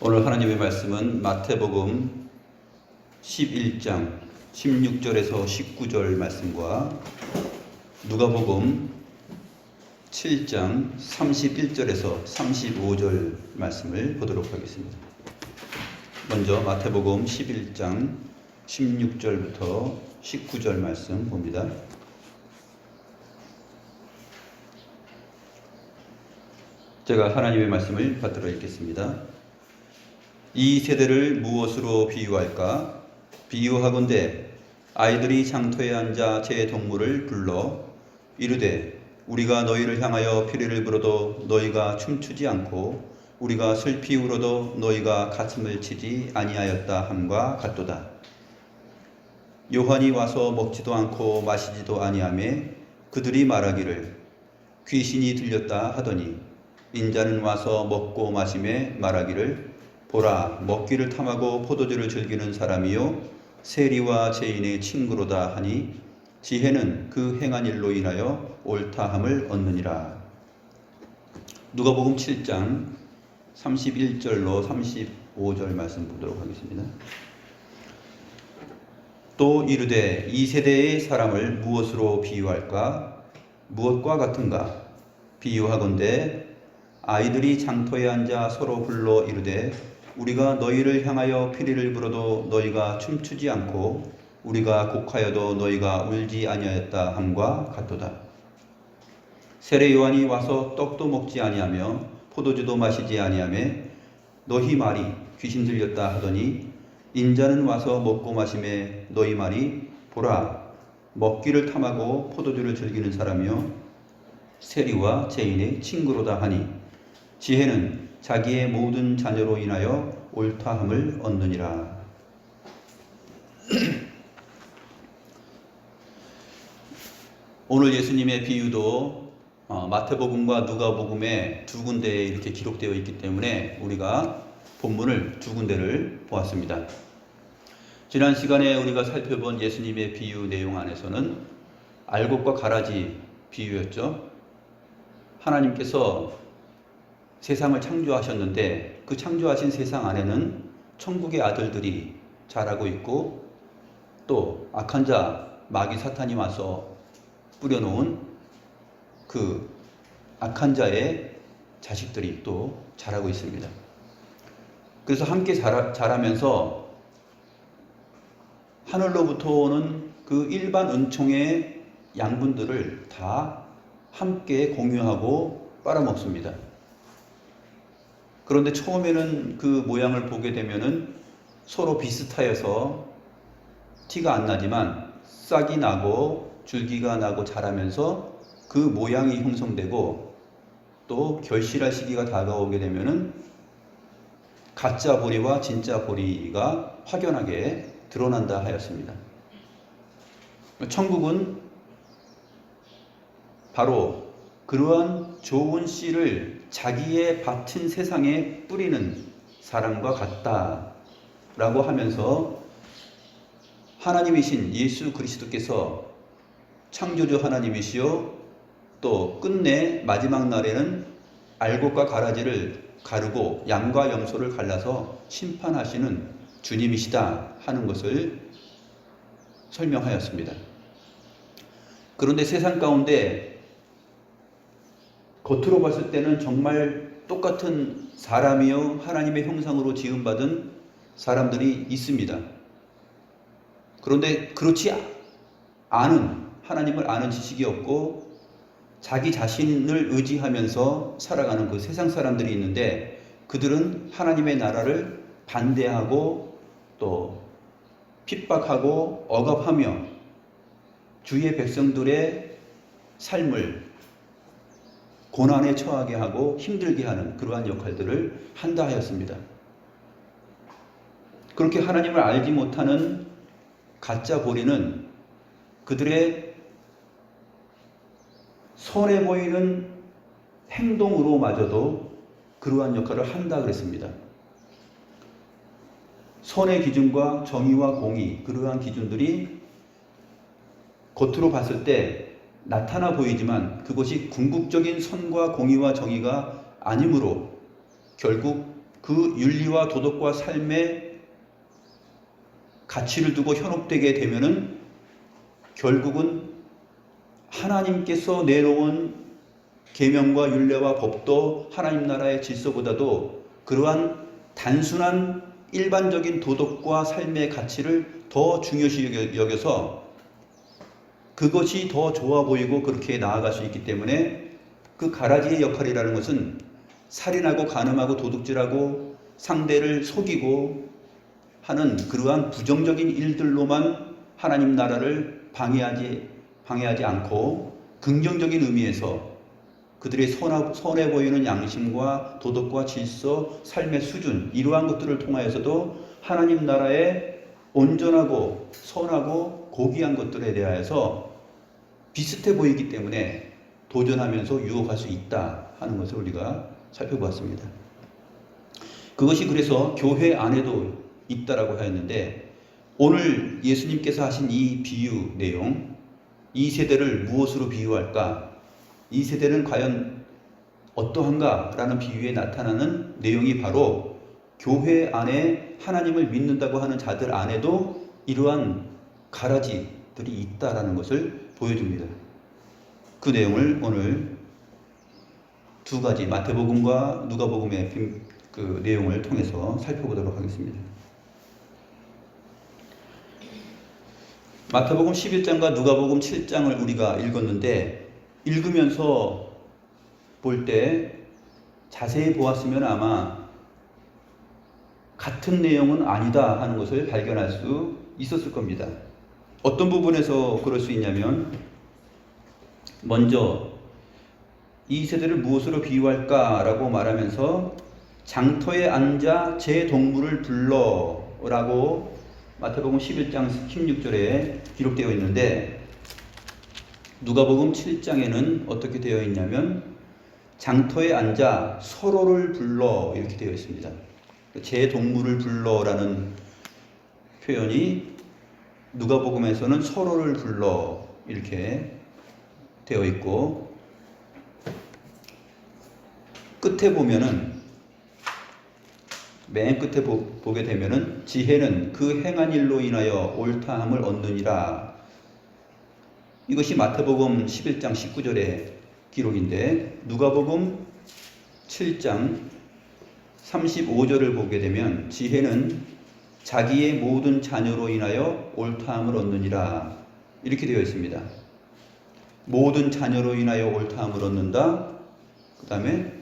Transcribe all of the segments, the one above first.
오늘 하나님의 말씀은 마태복음 11장 16절에서 19절 말씀과 누가복음 7장 31절에서 35절 말씀을 보도록 하겠습니다. 먼저 마태복음 11장 16절부터 19절 말씀 봅니다. 제가 하나님의 말씀을 받들어 읽겠습니다. 이 세대를 무엇으로 비유할까? 비유하건대 아이들이 장터에 앉아 제 동물을 불러 이르되 우리가 너희를 향하여 피리를 불어도 너희가 춤추지 않고 우리가 슬피 울어도 너희가 가슴을 치지 아니하였다 함과 같도다. 요한이 와서 먹지도 않고 마시지도 아니하매 그들이 말하기를 귀신이 들렸다 하더니 인자는 와서 먹고 마시매 말하기를 보라 먹기를 탐하고 포도주를 즐기는 사람이요 세리와 죄인의 친구로다 하니 지혜는 그 행한 일로 인하여 옳다함을 얻느니라. 누가복음 7장 31절로 35절 말씀 보도록 하겠습니다. 또 이르되 이 세대의 사람을 무엇으로 비유할까? 무엇과 같은가? 비유하건대 아이들이 장터에 앉아 서로 불러 이르되 우리가 너희를 향하여 피리를 불어도 너희가 춤추지 않고 우리가 곡하여도 너희가 울지 아니하였다 함과 같도다. 세례 요한이 와서 떡도 먹지 아니하며 포도주도 마시지 아니하며 너희 말이 귀신 들렸다 하더니 인자는 와서 먹고 마시매 너희 말이 보라 먹기를 탐하고 포도주를 즐기는 사람이요 세리와 죄인의 친구로다 하니 지혜는 자기의 모든 자녀로 인하여 옳다함을 얻느니라. 오늘 예수님의 비유도 마태복음과 누가복음에 두 군데에 이렇게 기록되어 있기 때문에 우리가 본문을 두 군데를 보았습니다. 지난 시간에 우리가 살펴본 예수님의 비유 내용 안에서는 알곡과 가라지 비유였죠. 하나님께서 세상을 창조하셨는데 그 창조하신 세상 안에는 천국의 아들들이 자라고 있고 또 악한 자 마귀 사탄이 와서 뿌려놓은 그 악한 자의 자식들이 또 자라고 있습니다. 그래서 함께 자라면서 하늘로부터 오는 그 일반 은총의 양분들을 다 함께 공유하고 빨아먹습니다. 그런데 처음에는 그 모양을 보게 되면은 서로 비슷하여서 티가 안 나지만 싹이 나고 줄기가 나고 자라면서 그 모양이 형성되고 또 결실할 시기가 다가오게 되면은 가짜 보리와 진짜 보리가 확연하게 드러난다 하였습니다. 천국은 바로 그러한 좋은 씨를 자기의 밭은 세상에 뿌리는 사람과 같다라고 하면서 하나님이신 예수 그리스도께서 창조주 하나님이시요 또 끝내 마지막 날에는 알곡과 가라지를 가르고 양과 염소를 갈라서 심판하시는 주님이시다 하는 것을 설명하였습니다. 그런데 세상 가운데 겉으로 봤을 때는 정말 똑같은 사람이요 하나님의 형상으로 지음받은 사람들이 있습니다. 그런데 그렇지 않은 하나님을 아는 지식이 없고 자기 자신을 의지하면서 살아가는 그 세상 사람들이 있는데 그들은 하나님의 나라를 반대하고 또 핍박하고 억압하며 주의 백성들의 삶을 고난에 처하게 하고 힘들게 하는 그러한 역할들을 한다 하였습니다. 그렇게 하나님을 알지 못하는 가짜 보리는 그들의 선해 보이는 행동으로마저도 그러한 역할을 한다 그랬습니다. 선의 기준과 정의와 공의 그러한 기준들이 겉으로 봤을 때 나타나 보이지만 그것이 궁극적인 선과 공의와 정의가 아니므로 결국 그 윤리와 도덕과 삶의 가치를 두고 현혹되게 되면은 결국은 하나님께서 내놓은 계명과 율례와 법도 하나님 나라의 질서보다도 그러한 단순한 일반적인 도덕과 삶의 가치를 더 중요시 여겨서 그것이 더 좋아 보이고 그렇게 나아갈 수 있기 때문에 그 가라지의 역할이라는 것은 살인하고 간음하고 도둑질하고 상대를 속이고 하는 그러한 부정적인 일들로만 하나님 나라를 방해하지 않고 긍정적인 의미에서 그들의 선해 보이는 양심과 도덕과 질서, 삶의 수준 이러한 것들을 통하여서도 하나님 나라의 온전하고 선하고 고귀한 것들에 대하여서 비슷해 보이기 때문에 도전하면서 유혹할 수 있다 하는 것을 우리가 살펴보았습니다. 그것이 그래서 교회 안에도 있다라고 하였는데 오늘 예수님께서 하신 이 비유 내용, 이 세대를 무엇으로 비유할까? 이 세대는 과연 어떠한가? 라는 비유에 나타나는 내용이 바로 교회 안에 하나님을 믿는다고 하는 자들 안에도 이러한 가라지들이 있다라는 것을 보여줍니다. 그 내용을 오늘 두 가지 마태복음과 누가복음의 그 내용을 통해서 살펴보도록 하겠습니다. 마태복음 11장과 누가복음 7장을 우리가 읽었는데 읽으면서 볼 때 자세히 보았으면 아마 같은 내용은 아니다 하는 것을 발견할 수 있었을 겁니다. 어떤 부분에서 그럴 수 있냐면 먼저 이 세대를 무엇으로 비유할까라고 말하면서 장터에 앉아 제 동물을 불러라고 마태복음 11장 16절에 기록되어 있는데 누가복음 7장에는 어떻게 되어 있냐면 장터에 앉아 서로를 불러 이렇게 되어 있습니다. 제 동물을 불러라는 표현이 누가복음에서는 서로를 불러 이렇게 되어 있고 끝에 보면은 맨 끝에 보게 되면은 지혜는 그 행한 일로 인하여 옳다함을 얻느니라. 이것이 마태복음 11장 19절의 기록인데 누가복음 7장 35절을 보게 되면 지혜는 자기의 모든 자녀로 인하여 옳다함을 얻느니라. 이렇게 되어 있습니다. 모든 자녀로 인하여 옳다함을 얻는다. 그 다음에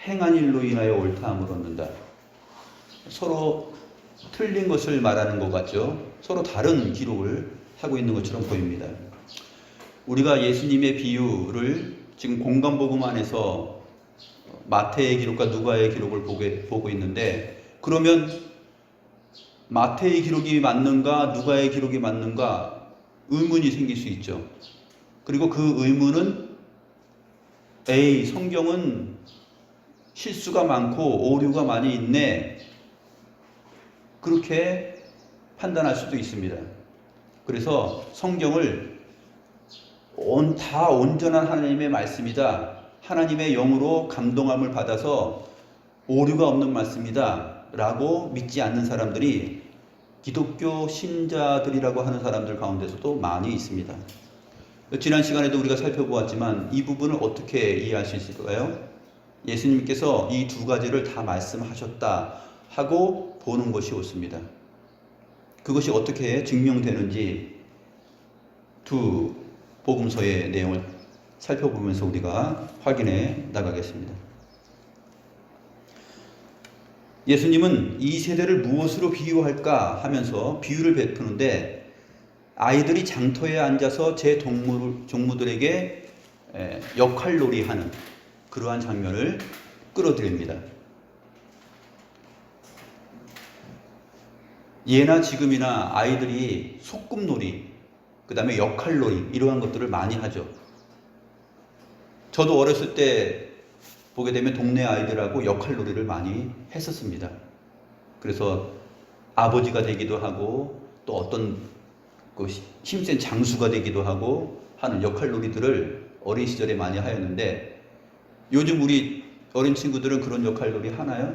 행한 일로 인하여 옳다함을 얻는다. 서로 틀린 것을 말하는 것 같죠. 서로 다른 기록을 하고 있는 것처럼 보입니다. 우리가 예수님의 비유를 지금 공간복음 안에서 마태의 기록과 누가의 기록을 보고 있는데 그러면 마태의 기록이 맞는가 누가의 기록이 맞는가 의문이 생길 수 있죠. 그리고 그 의문은 성경은 실수가 많고 오류가 많이 있네 그렇게 판단할 수도 있습니다. 그래서 성경을 다 온전한 하나님의 말씀이다. 하나님의 영으로 감동함을 받아서 오류가 없는 말씀이다. 라고 믿지 않는 사람들이 기독교 신자들이라고 하는 사람들 가운데서도 많이 있습니다. 지난 시간에도 우리가 살펴보았지만 이 부분을 어떻게 이해할 수 있을까요? 예수님께서 이 두 가지를 다 말씀하셨다 하고 보는 것이 옳습니다. 그것이 어떻게 증명되는지 두 복음서의 내용을 살펴보면서 우리가 확인해 나가겠습니다. 예수님은 이 세대를 무엇으로 비유할까 하면서 비유를 베푸는데 아이들이 장터에 앉아서 제 종무들에게 역할놀이 하는 그러한 장면을 끌어들입니다. 예나 지금이나 아이들이 소꿉놀이, 그 다음에 역할놀이 이러한 것들을 많이 하죠. 저도 어렸을 때 보게 되면 동네 아이들하고 역할놀이를 많이 했었습니다. 그래서 아버지가 되기도 하고 또 어떤 힘센 장수가 되기도 하고 하는 역할놀이들을 어린 시절에 많이 하였는데 요즘 우리 어린 친구들은 그런 역할놀이 하나요?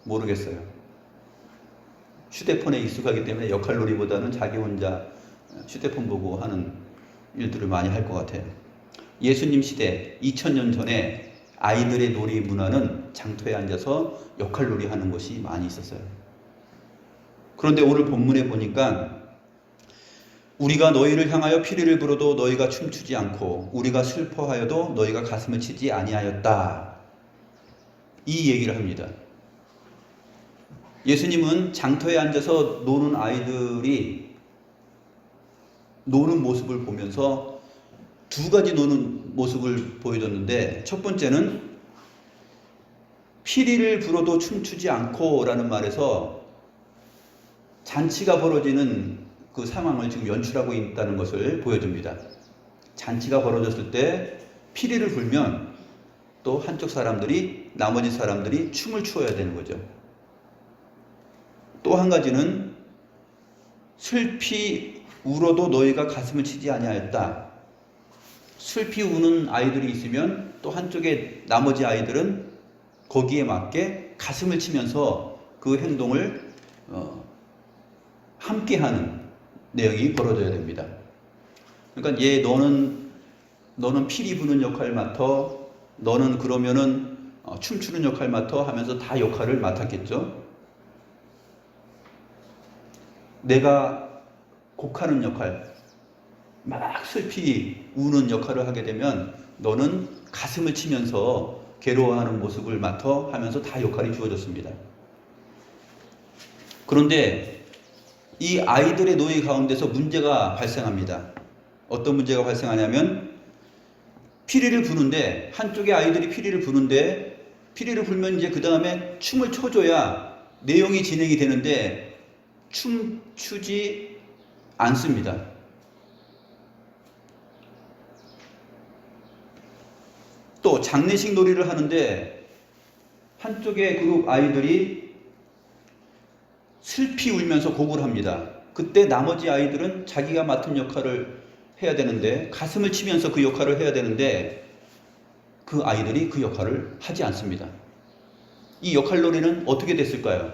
모르겠어요. 휴대폰에 익숙하기 때문에 역할놀이보다는 자기 혼자 휴대폰 보고 하는 일들을 많이 할 것 같아요. 예수님 시대 2000년 전에 아이들의 놀이 문화는 장터에 앉아서 역할놀이 하는 것이 많이 있었어요. 그런데 오늘 본문에 보니까 우리가 너희를 향하여 피리를 불어도 너희가 춤추지 않고 우리가 슬퍼하여도 너희가 가슴을 치지 아니하였다. 이 얘기를 합니다. 예수님은 장터에 앉아서 노는 아이들이 노는 모습을 보면서 두 가지 노는 모습을 보여줬는데, 첫 번째는 피리를 불어도 춤추지 않고 라는 말에서 잔치가 벌어지는 그 상황을 지금 연출하고 있다는 것을 보여줍니다. 잔치가 벌어졌을 때 피리를 불면 또 한쪽 사람들이, 나머지 사람들이 춤을 추어야 되는 거죠. 또 한 가지는 슬피 울어도 너희가 가슴을 치지 아니하였다. 슬피 우는 아이들이 있으면 또 한쪽에 나머지 아이들은 거기에 맞게 가슴을 치면서 그 행동을 함께하는 내용이 벌어져야 됩니다. 그러니까 너는 피리 부는 역할 맡아, 너는 그러면은 춤추는 역할 맡아 하면서 다 역할을 맡았겠죠. 내가 곡하는 역할, 막 슬피 우는 역할을 하게 되면 너는 가슴을 치면서 괴로워하는 모습을 맡아 하면서 다 역할이 주어졌습니다. 그런데 이 아이들의 노예 가운데서 문제가 발생합니다. 어떤 문제가 발생하냐면, 피리를 부는데, 한쪽의 아이들이 피리를 부는데, 피리를 불면 이제 그 다음에 춤을 춰줘야 내용이 진행이 되는데 춤추지 않습니다. 또 장례식 놀이를 하는데 한쪽의 그룹 아이들이 슬피 울면서 곡을 합니다. 그때 나머지 아이들은 자기가 맡은 역할을 해야 되는데, 가슴을 치면서 그 역할을 해야 되는데 그 아이들이 그 역할을 하지 않습니다. 이 역할놀이는 어떻게 됐을까요?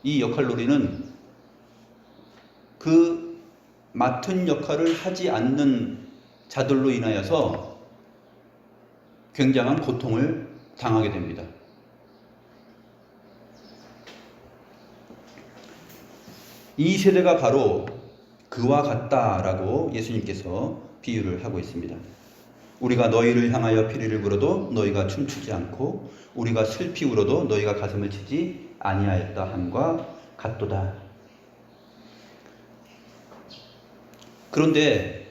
이 역할놀이는 그 맡은 역할을 하지 않는 자들로 인하여서 굉장한 고통을 당하게 됩니다. 이 세대가 바로 그와 같다라고 예수님께서 비유를 하고 있습니다. 우리가 너희를 향하여 피리를 불어도 너희가 춤추지 않고 우리가 슬피 울어도 너희가 가슴을 치지 아니하였다 함과 같도다. 그런데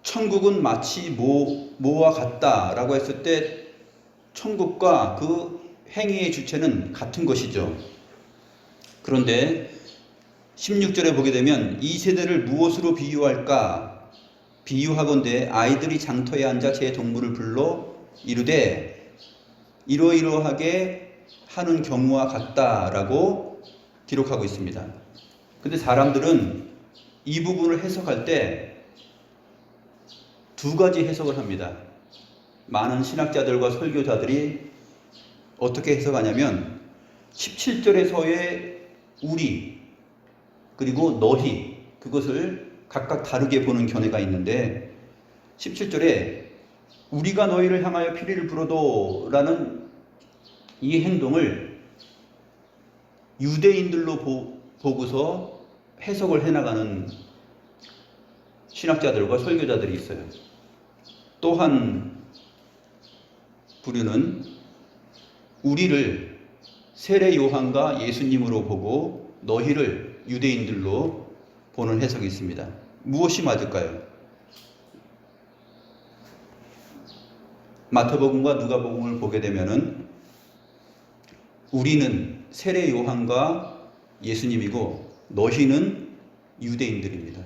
천국은 마치 뭐와 같다라고 했을 때 천국과 그 행위의 주체는 같은 것이죠. 그런데 16절에 보게 되면 이 세대를 무엇으로 비유할까? 비유하건대 아이들이 장터에 앉아 제 동물을 불러 이르되 이러이러하게 하는 경우와 같다라고 기록하고 있습니다. 근데 사람들은 이 부분을 해석할 때 두 가지 해석을 합니다. 많은 신학자들과 설교자들이 어떻게 해석하냐면 17절에서의 우리 그리고 너희, 그것을 각각 다르게 보는 견해가 있는데, 17절에 우리가 너희를 향하여 피리를 불어도 라는 이 행동을 유대인들로 보고서 해석을 해나가는 신학자들과 설교자들이 있어요. 또한 부류는 우리를 세례 요한과 예수님으로 보고 너희를 유대인들로 보는 해석이 있습니다. 무엇이 맞을까요? 마태복음과 누가복음을 보게 되면은 우리는 세례 요한과 예수님이고 너희는 유대인들입니다.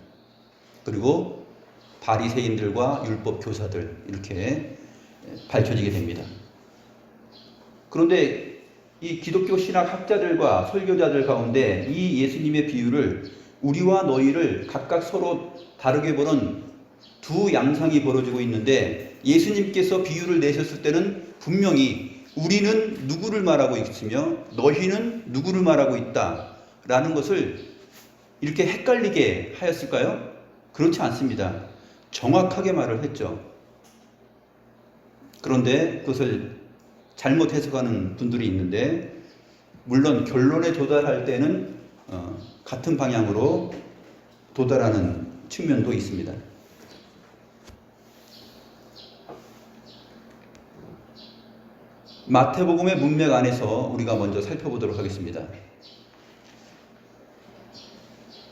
그리고 바리새인들과 율법 교사들, 이렇게 밝혀지게 됩니다. 그런데 이 기독교 신학 학자들과 설교자들 가운데 이 예수님의 비유를 우리와 너희를 각각 서로 다르게 보는 두 양상이 벌어지고 있는데, 예수님께서 비유를 내셨을 때는 분명히 우리는 누구를 말하고 있으며 너희는 누구를 말하고 있다라는 것을 이렇게 헷갈리게 하였을까요? 그렇지 않습니다. 정확하게 말을 했죠. 그런데 그것을 잘못 해석하는 분들이 있는데, 물론 결론에 도달할 때는 같은 방향으로 도달하는 측면도 있습니다. 마태복음의 문맥 안에서 우리가 먼저 살펴보도록 하겠습니다.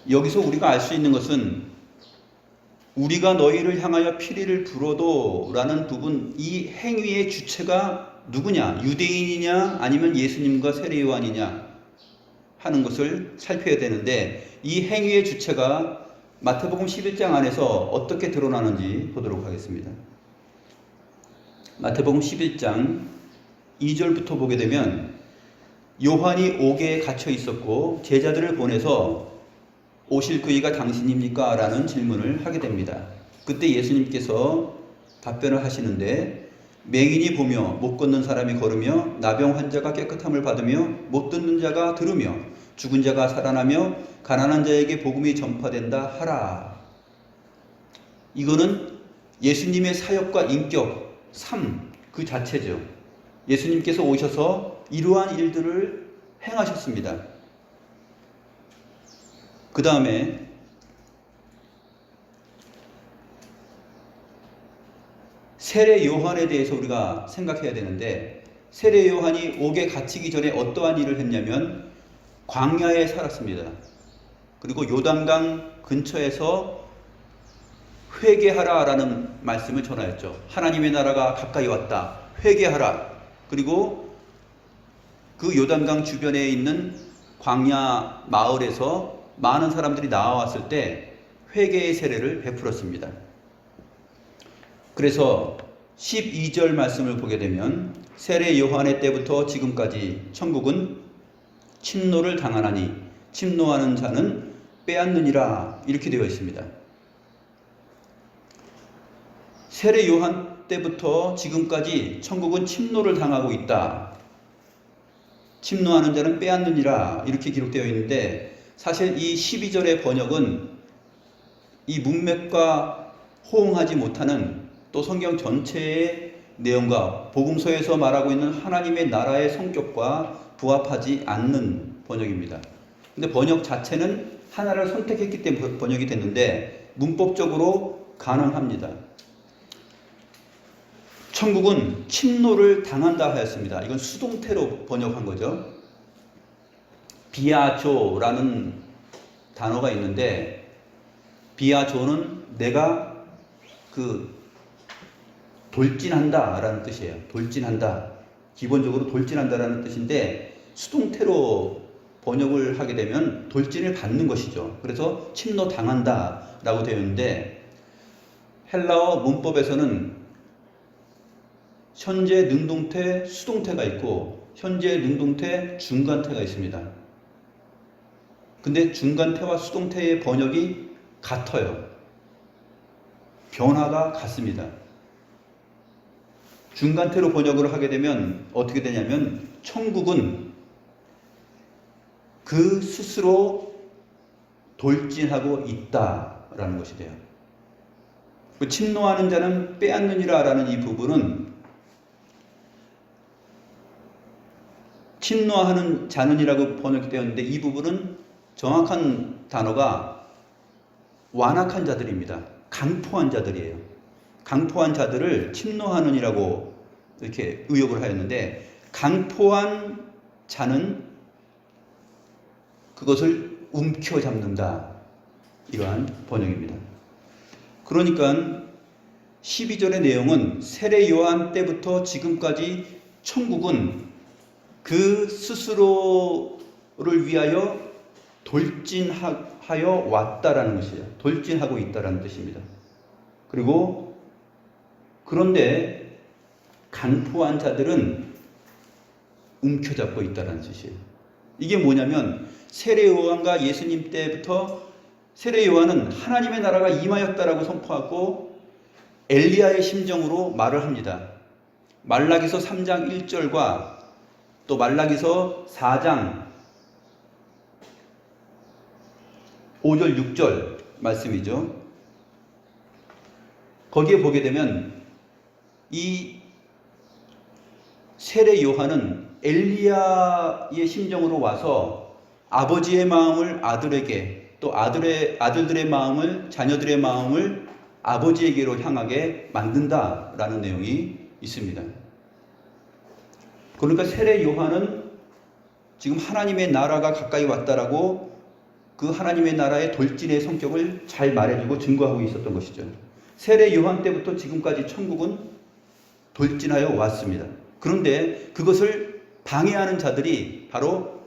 여기서 우리가 알 수 있는 것은 우리가 너희를 향하여 피리를 불어도 라는 부분, 이 행위의 주체가 누구냐? 유대인이냐 아니면 예수님과 세례요한이냐 하는 것을 살펴야 되는데, 이 행위의 주체가 마태복음 11장 안에서 어떻게 드러나는지 보도록 하겠습니다. 마태복음 11장 2절부터 보게 되면, 요한이 옥에 갇혀 있었고 제자들을 보내서 오실 그이가 당신입니까? 라는 질문을 하게 됩니다. 그때 예수님께서 답변을 하시는데, 맹인이 보며 못 걷는 사람이 걸으며 나병 환자가 깨끗함을 받으며 못 듣는 자가 들으며 죽은 자가 살아나며 가난한 자에게 복음이 전파된다 하라. 이거는 예수님의 사역과 인격, 삶 그 자체죠. 예수님께서 오셔서 이러한 일들을 행하셨습니다. 그 다음에 세례 요한에 대해서 우리가 생각해야 되는데, 세례 요한이 옥에 갇히기 전에 어떠한 일을 했냐면 광야에 살았습니다. 그리고 요단강 근처에서 회개하라라는 말씀을 전하였죠. 하나님의 나라가 가까이 왔다. 회개하라. 그리고 그 요단강 주변에 있는 광야 마을에서 많은 사람들이 나와왔을 때 회개의 세례를 베풀었습니다. 그래서 12절 말씀을 보게 되면, 세례 요한의 때부터 지금까지 천국은 침노를 당하나니 침노하는 자는 빼앗느니라, 이렇게 되어 있습니다. 세례 요한 때부터 지금까지 천국은 침노를 당하고 있다. 침노하는 자는 빼앗느니라, 이렇게 기록되어 있는데, 사실 이 12절의 번역은 이 문맥과 호응하지 못하는, 또 성경 전체의 내용과 복음서에서 말하고 있는 하나님의 나라의 성격과 부합하지 않는 번역입니다. 근데 번역 자체는 하나를 선택했기 때문에 번역이 됐는데 문법적으로 가능합니다. 천국은 침노를 당한다 하였습니다. 이건 수동태로 번역한 거죠. 비아조라는 단어가 있는데, 비아조는 내가 돌진한다 라는 뜻이에요. 돌진한다. 기본적으로 돌진한다 라는 뜻인데, 수동태로 번역을 하게 되면 돌진을 받는 것이죠. 그래서 침노 당한다 라고 되어 있는데, 헬라어 문법에서는 현재 능동태, 수동태가 있고 현재 능동태, 중간태가 있습니다. 근데 중간태와 수동태의 번역이 같아요. 변화가 같습니다. 중간태로 번역을 하게 되면 어떻게 되냐면, 천국은 그 스스로 돌진하고 있다라는 것이 돼요. 침노하는 자는 빼앗느니라 라는 이 부분은, 침노하는 자는이라고 번역이 되었는데, 이 부분은 정확한 단어가 완악한 자들입니다. 강포한 자들이에요. 강포한 자들을 침노하는이라고 이렇게 의역을 하였는데, 강포한 자는 그것을 움켜잡는다, 이러한 번역입니다. 그러니까 12절의 내용은 세례 요한 때부터 지금까지 천국은 그 스스로를 위하여 돌진하여 왔다라는 것이에요. 돌진하고 있다라는 뜻입니다. 그리고 그런데 강포한 자들은 움켜잡고 있다라는 뜻이에요. 이게 뭐냐면, 세례 요한과 예수님 때부터 세례 요한은 하나님의 나라가 임하였다라고 선포하고 엘리야의 심정으로 말을 합니다. 말라기서 3장 1절과 또 말라기서 4장 5절 6절 말씀이죠. 거기에 보게 되면 이 세례 요한은 엘리야의 심정으로 와서 아버지의 마음을 아들에게, 또 아들들의 마음을, 자녀들의 마음을 아버지에게로 향하게 만든다라는 내용이 있습니다. 그러니까 세례 요한은 지금 하나님의 나라가 가까이 왔다라고 그 하나님의 나라의 돌진의 성격을 잘 말해주고 증거하고 있었던 것이죠. 세례 요한 때부터 지금까지 천국은 돌진하여 왔습니다. 그런데 그것을 방해하는 자들이 바로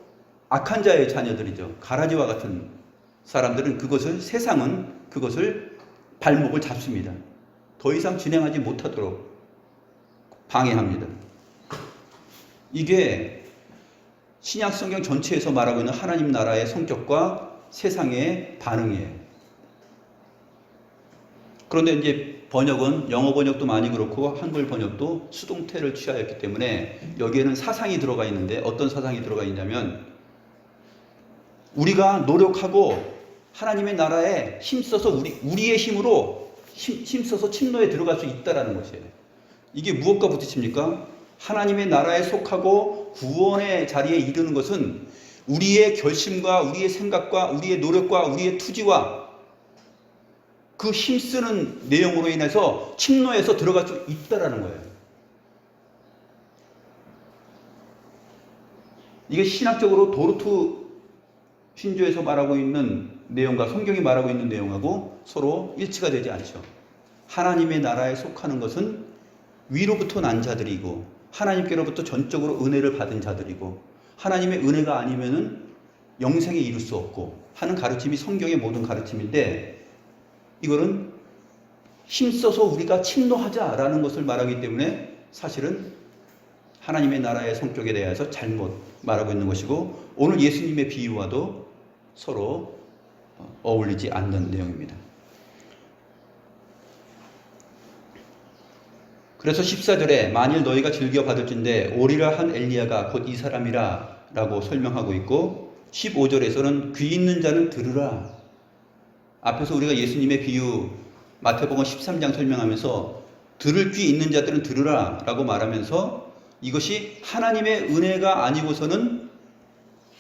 악한 자의 자녀들이죠. 가라지와 같은 사람들은 세상은 그것을 발목을 잡습니다. 더 이상 진행하지 못하도록 방해합니다. 이게 신약 성경 전체에서 말하고 있는 하나님 나라의 성격과 세상의 반응이에요. 그런데 이제 번역은 영어 번역도 많이 그렇고 한글 번역도 수동태를 취하였기 때문에 여기에는 사상이 들어가 있는데 어떤 사상이 들어가 있냐면 우리가 노력하고 하나님의 나라에 힘써서 우리의 힘으로 힘써서 침노에 들어갈 수 있다라는 것이에요. 이게 무엇과 부딪힙니까? 하나님의 나라에 속하고 구원의 자리에 이르는 것은 우리의 결심과 우리의 생각과 우리의 노력과 우리의 투지와 그 힘쓰는 내용으로 인해서 침노에서 들어갈 수 있다라는 거예요. 이게 신학적으로 도르트 신조에서 말하고 있는 내용과 성경이 말하고 있는 내용하고 서로 일치가 되지 않죠. 하나님의 나라에 속하는 것은 위로부터 난 자들이고 하나님께로부터 전적으로 은혜를 받은 자들이고 하나님의 은혜가 아니면은 영생에 이룰 수 없고 하는 가르침이 성경의 모든 가르침인데 이거는 힘써서 우리가 침노하자라는 것을 말하기 때문에 사실은 하나님의 나라의 성격에 대해서 잘못 말하고 있는 것이고 오늘 예수님의 비유와도 서로 어울리지 않는 내용입니다. 그래서 14절에 만일 너희가 즐겨 받을진대 오리라 한 엘리야가 곧 이 사람이라 라고 설명하고 있고 15절에서는 귀 있는 자는 들으라. 앞에서 우리가 예수님의 비유 마태복음 13장 설명하면서 들을 귀 있는 자들은 들으라 라고 말하면서 이것이 하나님의 은혜가 아니고서는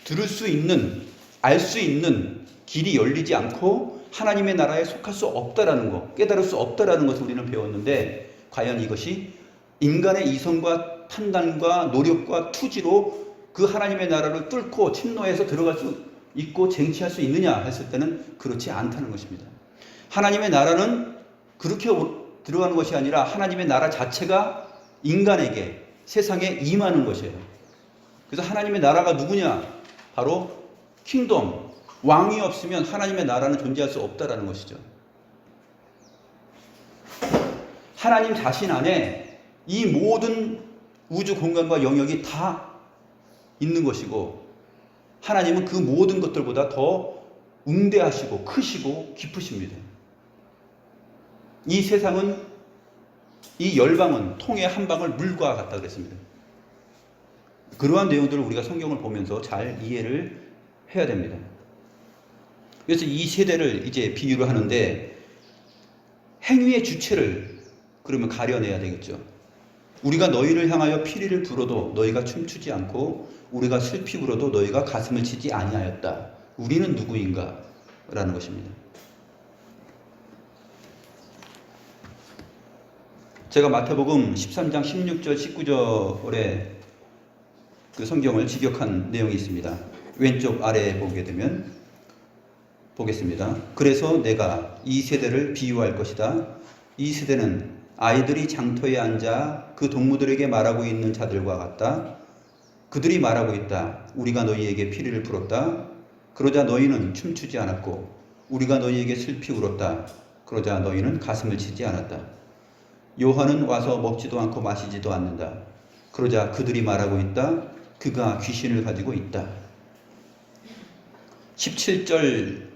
들을 수 있는, 알 수 있는 길이 열리지 않고 하나님의 나라에 속할 수 없다라는 것, 깨달을 수 없다라는 것을 우리는 배웠는데 과연 이것이 인간의 이성과 판단과 노력과 투지로 그 하나님의 나라를 뚫고 침노해서 들어갈 수 있고 쟁취할 수 있느냐 했을 때는 그렇지 않다는 것입니다. 하나님의 나라는 그렇게 들어가는 것이 아니라 하나님의 나라 자체가 인간에게 세상에 임하는 것이에요. 그래서 하나님의 나라가 누구냐? 바로 킹덤, 왕이 없으면 하나님의 나라는 존재할 수 없다라는 것이죠. 하나님 자신 안에 이 모든 우주 공간과 영역이 다 있는 것이고 하나님은 그 모든 것들보다 더 웅대하시고 크시고 깊으십니다. 이 세상은 이 열방은 통의 한 방울 물과 같다 그랬습니다. 그러한 내용들을 우리가 성경을 보면서 잘 이해를 해야 됩니다. 그래서 이 세대를 이제 비유를 하는데 행위의 주체를 그러면 가려내야 되겠죠. 우리가 너희를 향하여 피리를 불어도 너희가 춤추지 않고 우리가 슬피 울어도 너희가 가슴을 치지 아니하였다. 우리는 누구인가? 라는 것입니다. 제가 마태복음 13장 16절 19절에 그 성경을 직역한 내용이 있습니다. 왼쪽 아래에 보게 되면 보겠습니다. 그래서 내가 이 세대를 비유할 것이다. 이 세대는 아이들이 장터에 앉아 그 동무들에게 말하고 있는 자들과 같다. 그들이 말하고 있다. 우리가 너희에게 피리를 풀었다. 그러자 너희는 춤추지 않았고 우리가 너희에게 슬피 울었다. 그러자 너희는 가슴을 치지 않았다. 요한은 와서 먹지도 않고 마시지도 않는다. 그러자 그들이 말하고 있다. 그가 귀신을 가지고 있다. 17절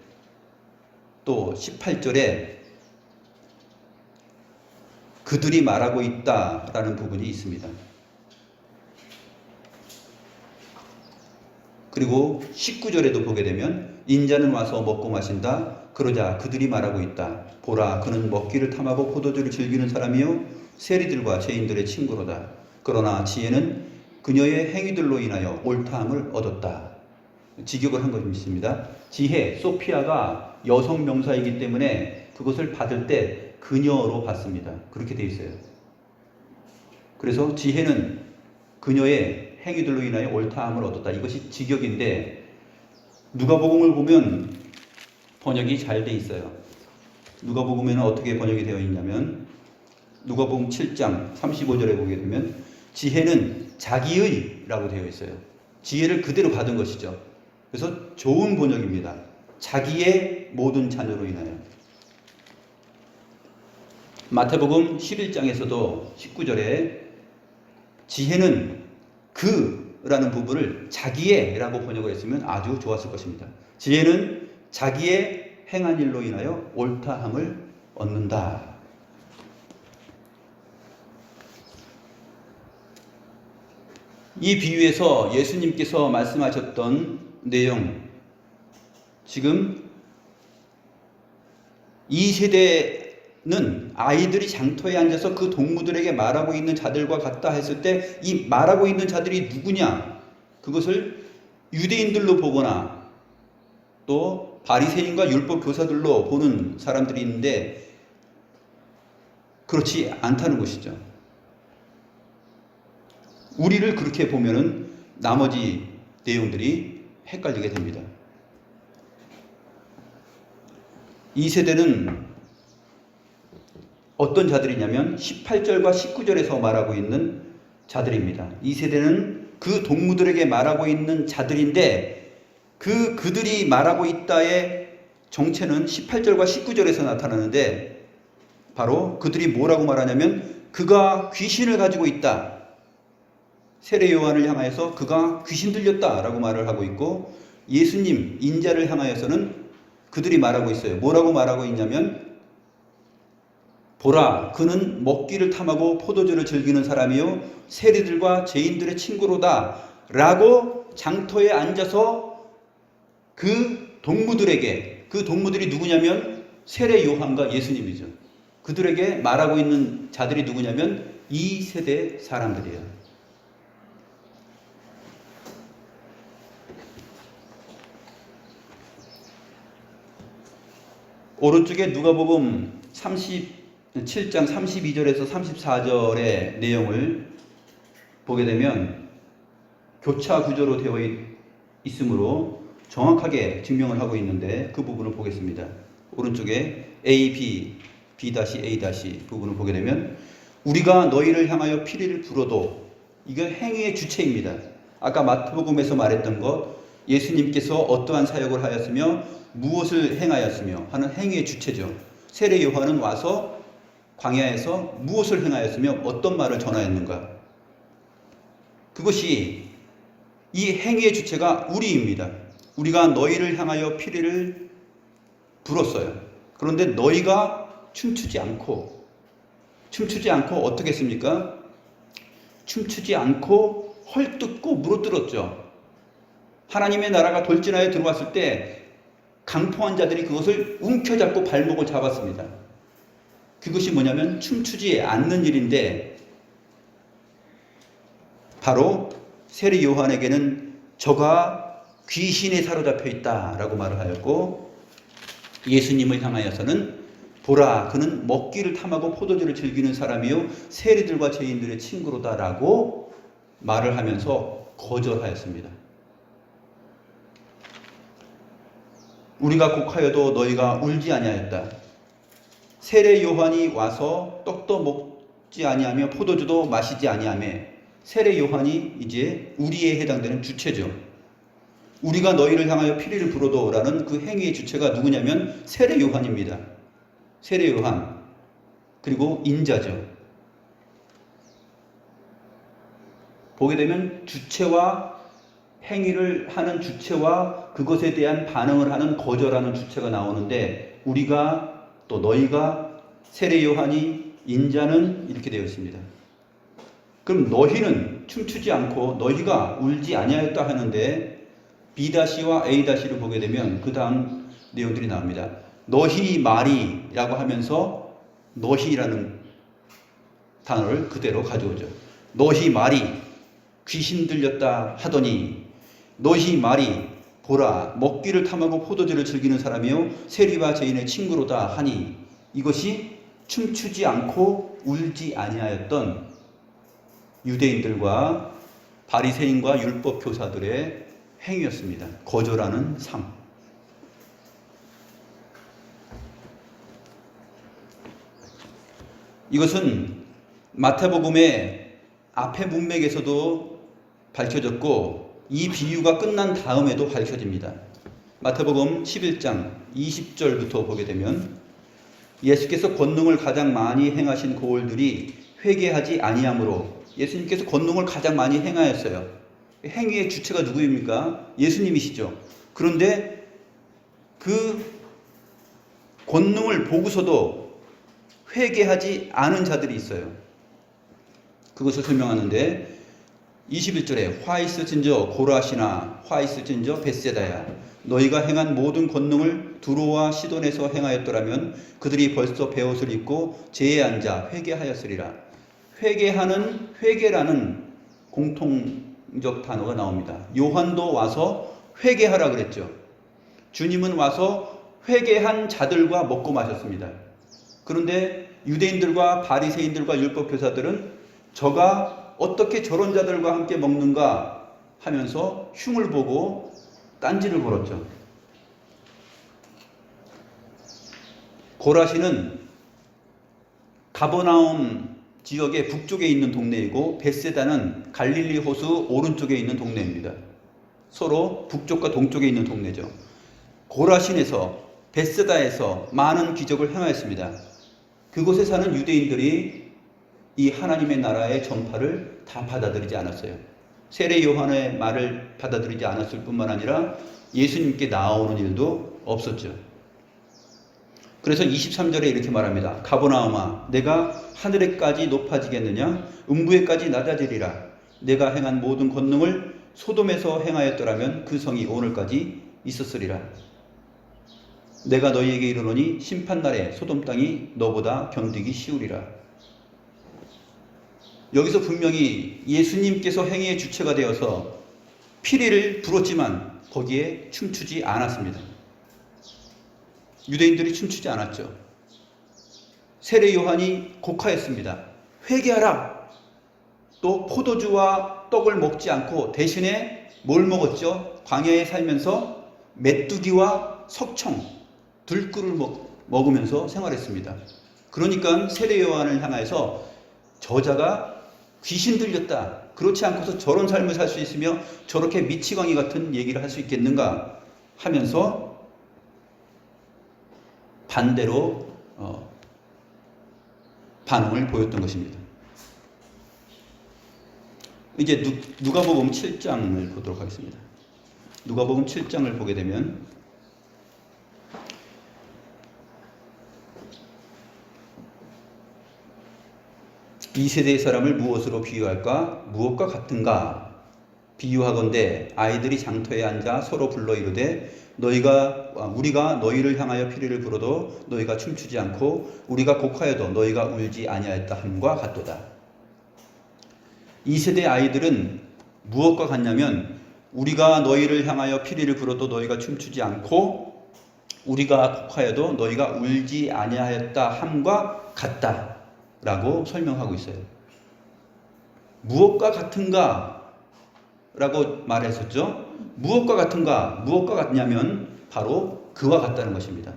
또 18절에 그들이 말하고 있다라는 부분이 있습니다. 그리고 19절에도 보게 되면 인자는 와서 먹고 마신다. 그러자 그들이 말하고 있다. 보라, 그는 먹기를 탐하고 포도주를 즐기는 사람이요 세리들과 죄인들의 친구로다. 그러나 지혜는 그녀의 행위들로 인하여 옳다함을 얻었다. 직역을 한 것입니다. 지혜, 소피아가 여성 명사이기 때문에 그것을 받을 때 그녀로 받습니다. 그렇게 되어 있어요. 그래서 지혜는 그녀의 행위들로 인하여 옳다함을 얻었다. 이것이 직역인데 누가복음을 보면 번역이 잘 돼 있어요. 누가복음에는 어떻게 번역이 되어 있냐면 누가복음 7장 35절에 보게 되면 지혜는 자기의라고 되어 있어요. 지혜를 그대로 받은 것이죠. 그래서 좋은 번역입니다. 자기의 모든 자녀로 인하여. 마태복음 11장에서도 19절에 지혜는 그라는 부분을 자기의라고 번역을 했으면 아주 좋았을 것입니다. 지혜는 자기의 행한 일로 인하여 옳다함을 얻는다. 이 비유에서 예수님께서 말씀하셨던 내용, 지금 이 세대는 아이들이 장터에 앉아서 그 동무들에게 말하고 있는 자들과 같다 했을 때 이 말하고 있는 자들이 누구냐? 그것을 유대인들로 보거나 또 바리새인과 율법 교사들로 보는 사람들이 있는데 그렇지 않다는 것이죠. 우리를 그렇게 보면은 나머지 내용들이 헷갈리게 됩니다. 이 세대는 어떤 자들이냐면 18절과 19절에서 말하고 있는 자들입니다. 이 세대는 그 동무들에게 말하고 있는 자들인데 그들이 말하고 있다의 정체는 18절과 19절에서 나타나는데 바로 그들이 뭐라고 말하냐면 그가 귀신을 가지고 있다. 세례 요한을 향하여서 그가 귀신 들렸다라고 말을 하고 있고 예수님 인자를 향하여서는 그들이 말하고 있어요. 뭐라고 말하고 있냐면 보라, 그는 먹기를 탐하고 포도주를 즐기는 사람이요 세리들과 죄인들의 친구로다 라고 장터에 앉아서 그 동무들에게, 그 동무들이 누구냐면 세례 요한과 예수님이죠. 그들에게 말하고 있는 자들이 누구냐면 이 세대 사람들이에요. 오른쪽에 누가복음 37장 32절에서 34절의 내용을 보게 되면 교차 구조로 되어 있으므로 정확하게 증명을 하고 있는데 그 부분을 보겠습니다. 오른쪽에 A, B, B-A- 부분을 보게 되면 우리가 너희를 향하여 피리를 불어도 이게 행위의 주체입니다. 아까 마태복음에서 말했던 것 예수님께서 어떠한 사역을 하였으며 무엇을 행하였으며 하는 행위의 주체죠. 세례 요한은 와서 광야에서 무엇을 행하였으며 어떤 말을 전하였는가. 그것이 이 행위의 주체가 우리입니다. 우리가 너희를 향하여 피리를 불었어요. 그런데 너희가 춤추지 않고 어떻게 했습니까? 춤추지 않고 헐뜯고 물어뜯었죠. 하나님의 나라가 돌진하여 들어왔을 때 강포한 자들이 그것을 움켜잡고 발목을 잡았습니다. 그것이 뭐냐면 춤추지 않는 일인데 바로 세례 요한에게는 저가 귀신에 사로잡혀 있다라고 말을 하였고 예수님을 향하여서는 보라, 그는 먹기를 탐하고 포도주를 즐기는 사람이요 세리들과 죄인들의 친구로다라고 말을 하면서 거절하였습니다. 우리가 곡하여도 너희가 울지 아니하였다. 세례 요한이 와서 떡도 먹지 아니하며 포도주도 마시지 아니하며 세례 요한이 이제 우리에 해당되는 주체죠. 우리가 너희를 향하여 피리를 불어도라는 그 행위의 주체가 누구냐면 세례 요한입니다. 세례 요한 그리고 인자죠. 보게 되면 주체와 행위를 하는 주체와 그것에 대한 반응을 하는 거절하는 주체가 나오는데 우리가 또 너희가 세례 요한이 인자는 이렇게 되어 있습니다. 그럼 너희는 춤추지 않고 너희가 울지 아니하였다 하는데 B'와 A'를 보게 되면 그 다음 내용들이 나옵니다. 너희 말이라고 하면서 너희라는 단어를 그대로 가져오죠. 너희 말이 귀신 들렸다 하더니 너희 말이 보라 먹기를 탐하고 포도주를 즐기는 사람이요 세리와 죄인의 친구로다 하니 이것이 춤추지 않고 울지 아니하였던 유대인들과 바리새인과 율법 교사들의 행위였습니다. 거절하는 삶. 이것은 마태복음의 앞의 문맥에서도 밝혀졌고 이 비유가 끝난 다음에도 밝혀집니다. 마태복음 11장 20절부터 보게 되면 예수께서 권능을 가장 많이 행하신 고을들이 회개하지 아니하므로 예수님께서 권능을 가장 많이 행하였어요. 행위의 주체가 누구입니까? 예수님이시죠. 그런데 그 권능을 보고서도 회개하지 않은 자들이 있어요. 그것을 설명하는데 21절에 화 있을진저 고라시나 화 있을진저 벳세다야 너희가 행한 모든 권능을 두로와 시돈에서 행하였더라면 그들이 벌써 베옷을 입고 제에 앉아 회개하였으리라. 회개라는 공통적 단어가 나옵니다. 요한도 와서 회개하라 그랬죠. 주님은 와서 회개한 자들과 먹고 마셨습니다. 그런데 유대인들과 바리새인들과 율법 교사들은 저가 어떻게 저런 자들과 함께 먹는가 하면서 흉을 보고 딴지를 걸었죠. 고라시는 가버나움 지역의 북쪽에 있는 동네이고 벳세다는 갈릴리 호수 오른쪽에 있는 동네입니다. 서로 북쪽과 동쪽에 있는 동네죠. 고라신에서 벳세다에서 많은 기적을 행하였습니다. 그곳에 사는 유대인들이 이 하나님의 나라의 전파를 다 받아들이지 않았어요. 세례 요한의 말을 받아들이지 않았을 뿐만 아니라 예수님께 나아오는 일도 없었죠. 그래서 23절에 이렇게 말합니다. 가버나움아 내가 하늘에까지 높아지겠느냐 음부에까지 낮아지리라. 내가 행한 모든 권능을 소돔에서 행하였더라면 그 성이 오늘까지 있었으리라. 내가 너희에게 이르노니 심판날에 소돔 땅이 너보다 견디기 쉬우리라. 여기서 분명히 예수님께서 행위의 주체가 되어서 피리를 불었지만 거기에 춤추지 않았습니다. 유대인들이 춤추지 않았죠. 세례 요한이 곡하였습니다. 회개하라. 또 포도주와 떡을 먹지 않고 대신에 뭘 먹었죠? 광야에 살면서 메뚜기와 석청, 들꿀을 먹으면서 생활했습니다. 그러니까 세례 요한을 향해서 저자가 귀신 들렸다. 그렇지 않고서 저런 삶을 살 수 있으며 저렇게 미치광이 같은 얘기를 할 수 있겠는가 하면서 반대로 반응을 보였던 것입니다. 이제 누가복음 7장을 보도록 하겠습니다. 누가복음 7장을 보게 되면 이 세대의 사람을 무엇으로 비유할까? 무엇과 같은가? 비유하건대 아이들이 장터에 앉아 서로 불러 이르되 우리가 너희를 향하여 피리를 불어도 너희가 춤추지 않고 우리가 곡하여도 너희가 울지 아니하였다 함과 같도다. 이 세대 아이들은 무엇과 같냐면 우리가 너희를 향하여 피리를 불어도 너희가 춤추지 않고 우리가 곡하여도 너희가 울지 아니하였다 함과 같다 라고 설명하고 있어요. 무엇과 같은가 라고 말했었죠. 무엇과 같은가? 무엇과 같냐면 바로 그와 같다는 것입니다.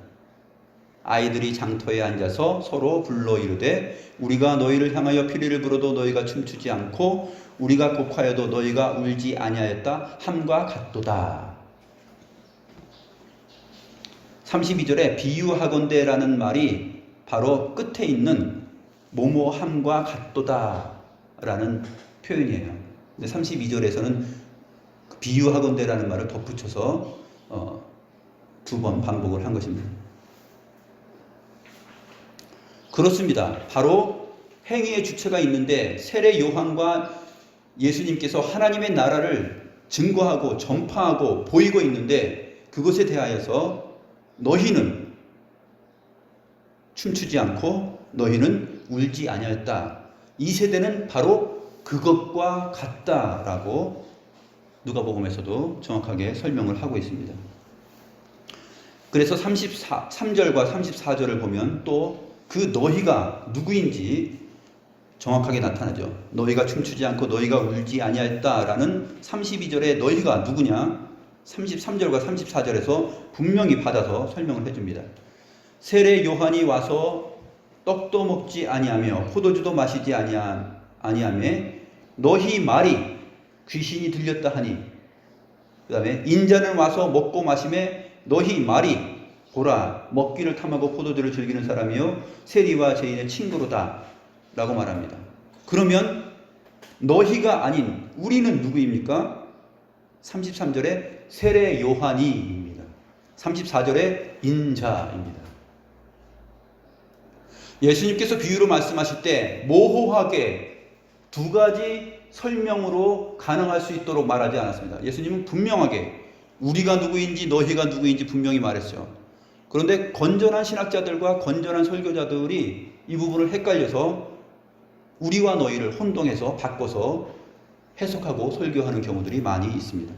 아이들이 장터에 앉아서 서로 불러 이르되 우리가 너희를 향하여 피리를 불어도 너희가 춤추지 않고 우리가 곡하여도 너희가 울지 아니하였다 함과 같도다. 32절에 비유하건대라는 말이 바로 끝에 있는 모모함과 같도다 라는 표현이에요. 근데 32절에서는 비유하건대라는 말을 덧붙여서 2번 반복을 한 것입니다. 그렇습니다. 바로 행위의 주체가 있는데 세례 요한과 예수님께서 하나님의 나라를 증거하고 전파하고 보이고 있는데 그것에 대하여서 너희는 춤추지 않고 너희는 울지 아니하였다. 이 세대는 바로 그것과 같다라고 누가복음에서도 정확하게 설명을 하고 있습니다. 그래서 33절과 34절을 보면 또 그 너희가 누구인지 정확하게 나타나죠. 너희가 춤추지 않고 너희가 울지 아니하였다라는 32절의 너희가 누구냐? 33절과 34절에서 분명히 받아서 설명을 해줍니다. 세례 요한이 와서 떡도 먹지 아니하며 포도주도 마시지 아니하며 너희 말이 귀신이 들렸다 하니 그 다음에 인자는 와서 먹고 마시매 너희 말이 보라 먹기를 탐하고 포도주를 즐기는 사람이요 세리와 죄인의 친구로다 라고 말합니다. 그러면 너희가 아닌 우리는 누구입니까? 33절에 세례 요한이입니다. 34절에 인자입니다. 예수님께서 비유로 말씀하실 때 모호하게 두 가지 설명으로 가능할 수 있도록 말하지 않았습니다. 예수님은 분명하게 우리가 누구인지 너희가 누구인지 분명히 말했죠. 그런데 건전한 신학자들과 건전한 설교자들이 이 부분을 헷갈려서 우리와 너희를 혼동해서 바꿔서 해석하고 설교하는 경우들이 많이 있습니다.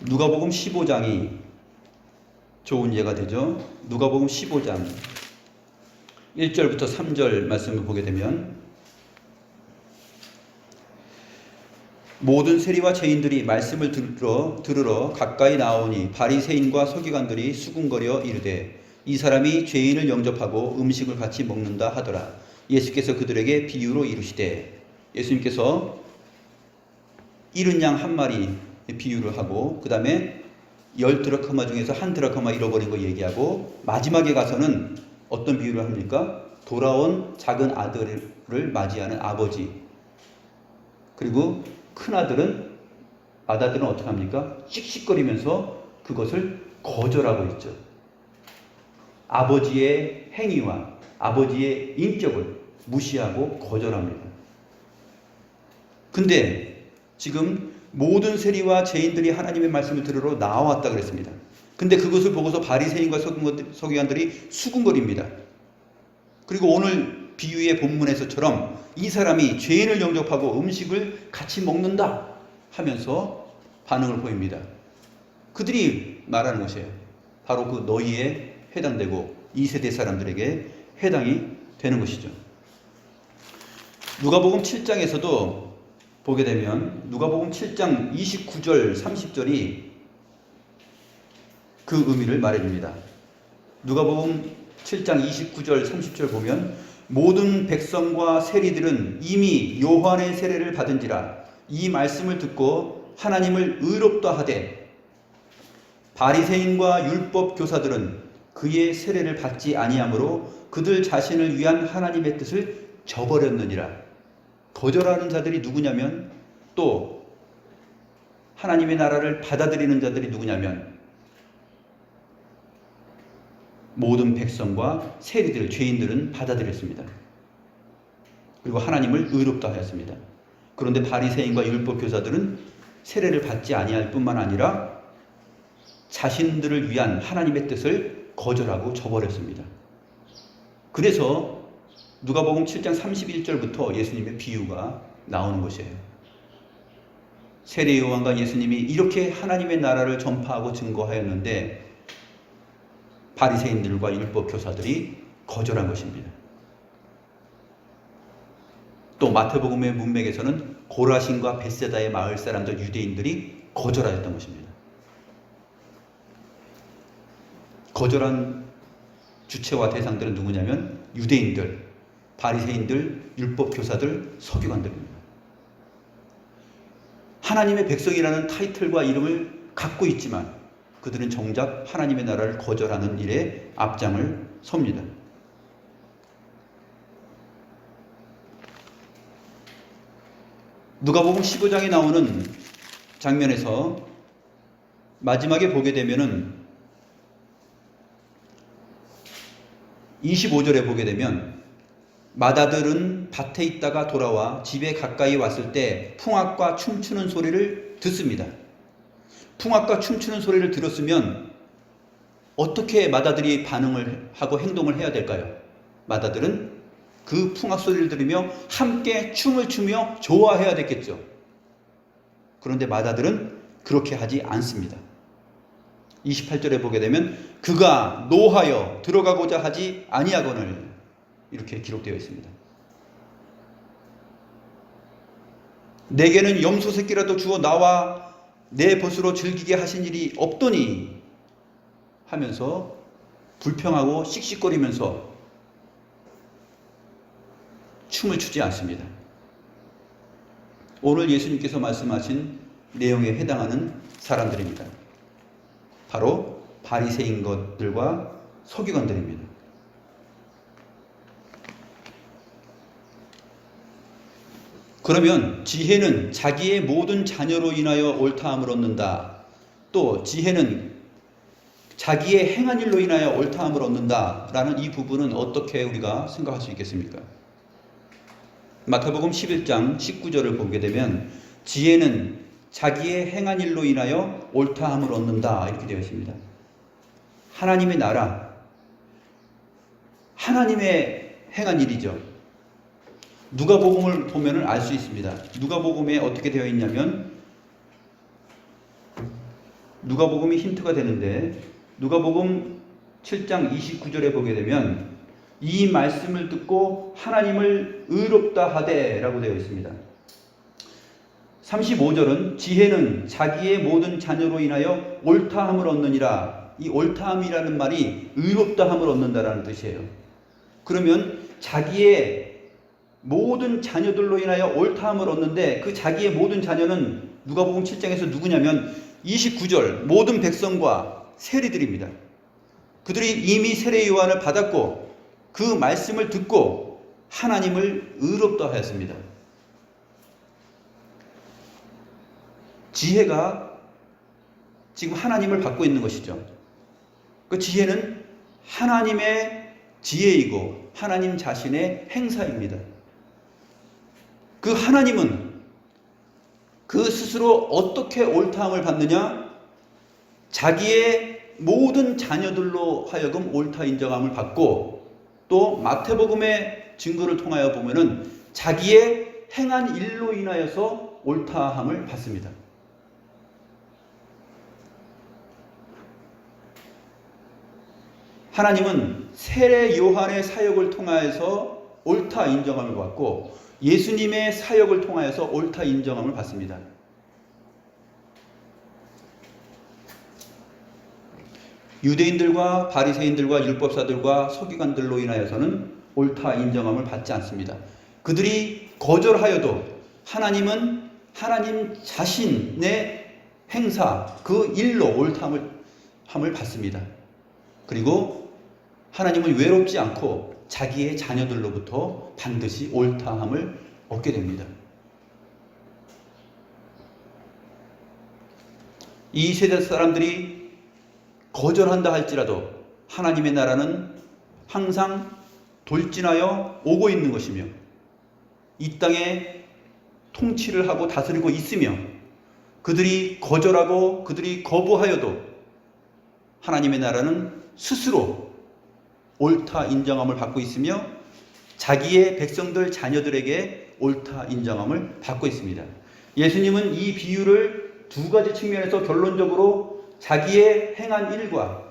누가복음 15장이 좋은 예가 되죠. 누가복음 15장 1절부터 3절 말씀을 보게 되면 모든 세리와 죄인들이 말씀을 들으러 가까이 나오니 바리새인과 서기관들이 수군거려 이르되 이 사람이 죄인을 영접하고 음식을 같이 먹는다 하더라. 예수께서 그들에게 비유로 이르시되 예수님께서 잃은 양 한 마리 비유를 하고 그 다음에 10드라크마 중에서 1드라크마 잃어버린 거 얘기하고 마지막에 가서는 어떤 비유를 합니까? 돌아온 작은 아들을 맞이하는 아버지 그리고 큰아들은 아들은 어떻게 합니까? 씩씩거리면서 그것을 거절하고 있죠. 아버지의 행위와 아버지의 인격을 무시하고 거절합니다. 근데 지금 모든 세리와 죄인들이 하나님의 말씀을 들으러 나왔다 그랬습니다. 근데 그것을 보고서 바리새인과 서기관들이 수군거립니다. 그리고 오늘 비유의 본문에서처럼 이 사람이 죄인을 영접하고 음식을 같이 먹는다 하면서 반응을 보입니다. 그들이 말하는 것이에요. 바로 그 너희에 해당되고 2세대 사람들에게 해당이 되는 것이죠. 누가복음 7장에서도 보게 되면 누가복음 7장 29절 30절이 그 의미를 말해줍니다. 누가복음 7장 29절 30절 보면 모든 백성과 세리들은 이미 요한의 세례를 받은지라 이 말씀을 듣고 하나님을 의롭다 하되 바리새인과 율법 교사들은 그의 세례를 받지 아니하므로 그들 자신을 위한 하나님의 뜻을 저버렸느니라. 거절하는 자들이 누구냐면 또 하나님의 나라를 받아들이는 자들이 누구냐면 모든 백성과 세리들, 죄인들은 받아들였습니다. 그리고 하나님을 의롭다 하였습니다. 그런데 바리새인과 율법 교사들은 세례를 받지 아니할 뿐만 아니라 자신들을 위한 하나님의 뜻을 거절하고 저버렸습니다. 그래서 누가복음 7장 31절부터 예수님의 비유가 나오는 것이에요. 세례 요한과 예수님이 이렇게 하나님의 나라를 전파하고 증거하였는데 바리새인들과 율법 교사들이 거절한 것입니다. 또 마태복음의 문맥에서는 고라신과 벳세다의 마을 사람들 유대인들이 거절하였던 것입니다. 거절한 주체와 대상들은 누구냐면 유대인들, 바리새인들, 율법 교사들, 서기관들입니다. 하나님의 백성이라는 타이틀과 이름을 갖고 있지만 그들은 정작 하나님의 나라를 거절하는 일에 앞장을 섭니다. 누가복음 15장에 나오는 장면에서 마지막에 보게 되면은 25절에 보게 되면 마다들은 밭에 있다가 돌아와 집에 가까이 왔을 때 풍악과 춤추는 소리를 듣습니다. 풍악과 춤추는 소리를 들었으면 어떻게 마다들이 반응을 하고 행동을 해야 될까요? 마다들은 그 풍악 소리를 들으며 함께 춤을 추며 좋아해야 됐겠죠. 그런데 마다들은 그렇게 하지 않습니다. 28절에 보게 되면 그가 노하여 들어가고자 하지 아니하거늘 이렇게 기록되어 있습니다. 내게는 염소 새끼라도 주어 나와 내 벗으로 즐기게 하신 일이 없더니 하면서 불평하고 씩씩거리면서 춤을 추지 않습니다. 오늘 예수님께서 말씀하신 내용에 해당하는 사람들입니다. 바로 바리새인들과 서기관들입니다. 그러면 지혜는 자기의 모든 자녀로 인하여 옳다함을 얻는다. 또 지혜는 자기의 행한 일로 인하여 옳다함을 얻는다. 라는 이 부분은 어떻게 우리가 생각할 수 있겠습니까? 마태복음 11장 19절을 보게 되면 지혜는 자기의 행한 일로 인하여 옳다함을 얻는다 이렇게 되어 있습니다. 하나님의 나라, 하나님의 행한 일이죠. 누가복음을 보면 알 수 있습니다. 누가복음에 어떻게 되어 있냐면 누가복음이 힌트가 되는데 누가복음 7장 29절에 보게 되면 이 말씀을 듣고 하나님을 의롭다 하되 라고 되어 있습니다. 35절은 지혜는 자기의 모든 자녀로 인하여 옳다함을 얻느니라. 이 옳다함이라는 말이 의롭다함을 얻는다라는 뜻이에요. 그러면 자기의 모든 자녀들로 인하여 옳다함을 얻는데 그 자기의 모든 자녀는 누가복음 7장에서 누구냐면 29절 모든 백성과 세리들입니다. 그들이 이미 세례 요한을 받았고 그 말씀을 듣고 하나님을 의롭다 하였습니다. 지혜가 지금 하나님을 받고 있는 것이죠. 그 지혜는 하나님의 지혜이고 하나님 자신의 행사입니다. 그 하나님은 그 스스로 어떻게 옳다함을 받느냐? 자기의 모든 자녀들로 하여금 옳다 인정함을 받고 또 마태복음의 증거를 통하여 보면은 자기의 행한 일로 인하여서 옳다함을 받습니다. 하나님은 세례 요한의 사역을 통하여서 옳다 인정함을 받고 예수님의 사역을 통하여서 옳다 인정함을 받습니다. 유대인들과 바리새인들과 율법사들과 서기관들로 인하여서는 옳다 인정함을 받지 않습니다. 그들이 거절하여도 하나님은 하나님 자신의 행사, 그 일로 옳다함을 받습니다. 그리고 하나님은 외롭지 않고 자기의 자녀들로부터 반드시 옳다함을 얻게 됩니다. 이 세대 사람들이 거절한다 할지라도 하나님의 나라는 항상 돌진하여 오고 있는 것이며 이 땅에 통치를 하고 다스리고 있으며 그들이 거절하고 그들이 거부하여도 하나님의 나라는 스스로 옳다 인정함을 받고 있으며 자기의 백성들 자녀들에게 옳다 인정함을 받고 있습니다. 예수님은 이 비유를 두 가지 측면에서 결론적으로 자기의 행한 일과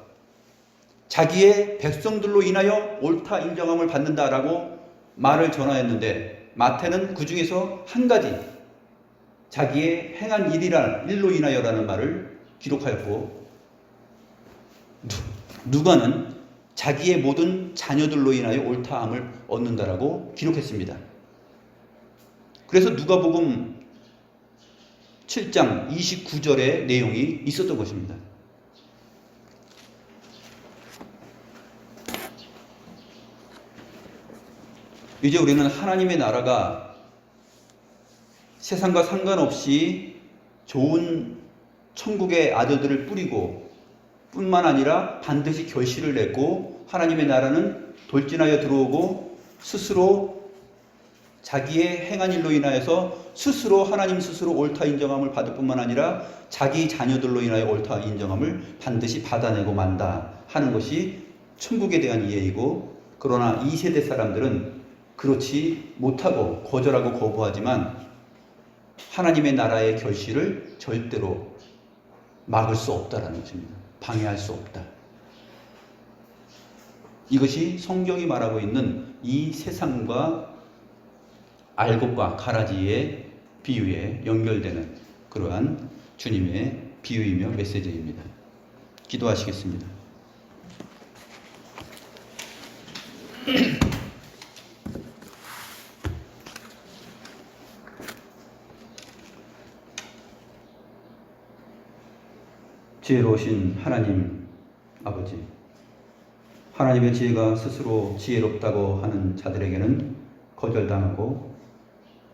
자기의 백성들로 인하여 옳다 인정함을 받는다라고 말을 전하였는데 마태는 그 중에서 한 가지 자기의 행한 일로 인하여라는 말을 기록하였고 누가는 자기의 모든 자녀들로 인하여 옳다함을 얻는다라고 기록했습니다. 그래서 누가복음 7장 29절의 내용이 있었던 것입니다. 이제 우리는 하나님의 나라가 세상과 상관없이 좋은 천국의 아들들을 뿌리고 뿐만 아니라 반드시 결실을 맺고 하나님의 나라는 돌진하여 들어오고 스스로 자기의 행한 일로 인하여서 스스로 하나님 스스로 옳다 인정함을 받을 뿐만 아니라 자기 자녀들로 인하여 옳다 인정함을 반드시 받아내고 만다 하는 것이 천국에 대한 이해이고, 그러나 이 세대 사람들은 그렇지 못하고 거절하고 거부하지만 하나님의 나라의 결실을 절대로 막을 수 없다라는 것입니다. 방해할 수 없다. 이것이 성경이 말하고 있는 이 세상과 알곡과 가라지의 비유에 연결되는 그러한 주님의 비유이며 메시지입니다. 기도하시겠습니다. 지혜로우신 하나님 아버지, 하나님의 지혜가 스스로 지혜롭다고 하는 자들에게는 거절당하고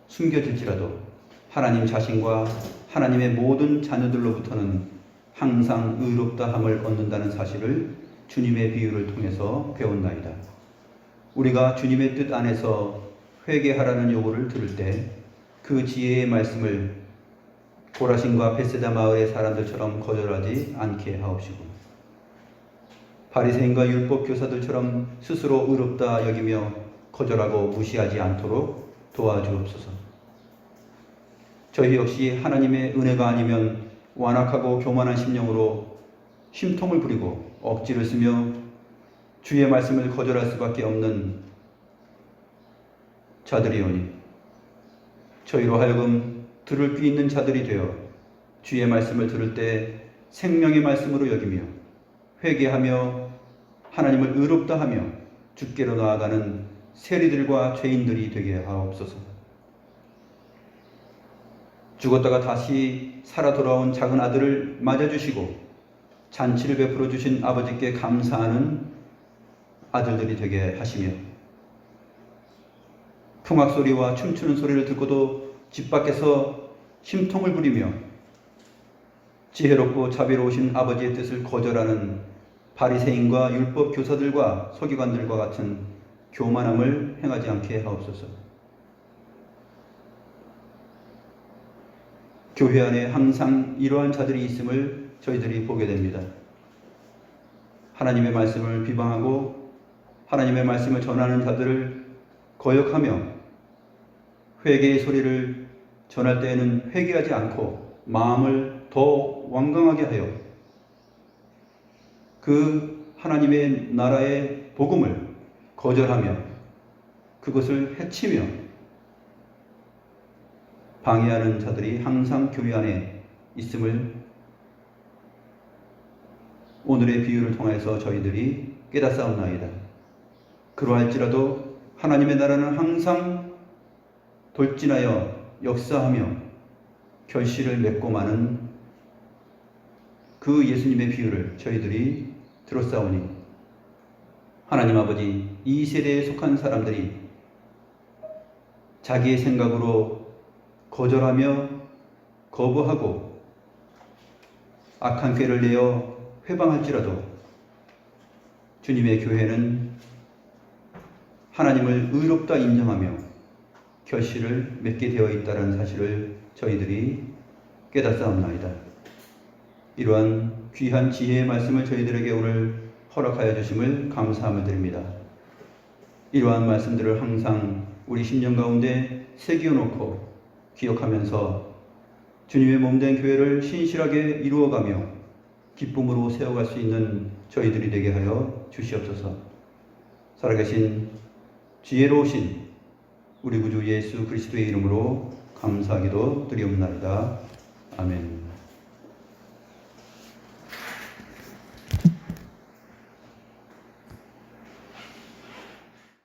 숨겨질지라도 하나님 자신과 하나님의 모든 자녀들로부터는 항상 의롭다함을 얻는다는 사실을 주님의 비유를 통해서 배웠나이다. 우리가 주님의 뜻 안에서 회개하라는 요구를 들을 때 그 지혜의 말씀을 고라신과 벳세다 마을의 사람들처럼 거절하지 않게 하옵시고, 바리새인과 율법 교사들처럼 스스로 의롭다 여기며 거절하고 무시하지 않도록 도와주옵소서. 저희 역시 하나님의 은혜가 아니면 완악하고 교만한 심령으로 힘통을 부리고 억지를 쓰며 주의 말씀을 거절할 수밖에 없는 자들이오니, 저희로 하여금 들을 귀 있는 자들이 되어 주의 말씀을 들을 때 생명의 말씀으로 여기며 회개하며 하나님을 의롭다 하며 주께로 나아가는 세리들과 죄인들이 되게 하옵소서. 죽었다가 다시 살아 돌아온 작은 아들을 맞아주시고 잔치를 베풀어 주신 아버지께 감사하는 아들들이 되게 하시며, 풍악 소리와 춤추는 소리를 듣고도 집 밖에서 힘통을 부리며 지혜롭고 자비로우신 아버지의 뜻을 거절하는 바리새인과 율법 교사들과 서기관들과 같은 교만함을 행하지 않게 하옵소서. 교회 안에 항상 이러한 자들이 있음을 저희들이 보게 됩니다. 하나님의 말씀을 비방하고 하나님의 말씀을 전하는 자들을 거역하며 회개의 소리를 전할 때에는 회개하지 않고 마음을 더 완강하게 하여 그 하나님의 나라의 복음을 거절하며 그것을 해치며 방해하는 자들이 항상 교회 안에 있음을 오늘의 비유를 통해서 저희들이 깨닫사옵나이다. 그러할지라도 하나님의 나라는 항상 돌진하여 역사하며 결실을 맺고 마는 그 예수님의 비유를 저희들이 들었사오니, 하나님 아버지, 이 세대에 속한 사람들이 자기의 생각으로 거절하며 거부하고 악한 꾀를 내어 회방할지라도 주님의 교회는 하나님을 의롭다 인정하며 결실을 맺게 되어 있다는 사실을 저희들이 깨닫사옵나이다. 이러한 귀한 지혜의 말씀을 저희들에게 오늘 허락하여 주심을 감사함을 드립니다. 이러한 말씀들을 항상 우리 심령 가운데 새기어 놓고 기억하면서 주님의 몸된 교회를 신실하게 이루어가며 기쁨으로 세워갈 수 있는 저희들이 되게 하여 주시옵소서. 살아계신 지혜로우신 우리 구주 예수 그리스도의 이름으로 감사하기도 드리옵나이다. 아멘.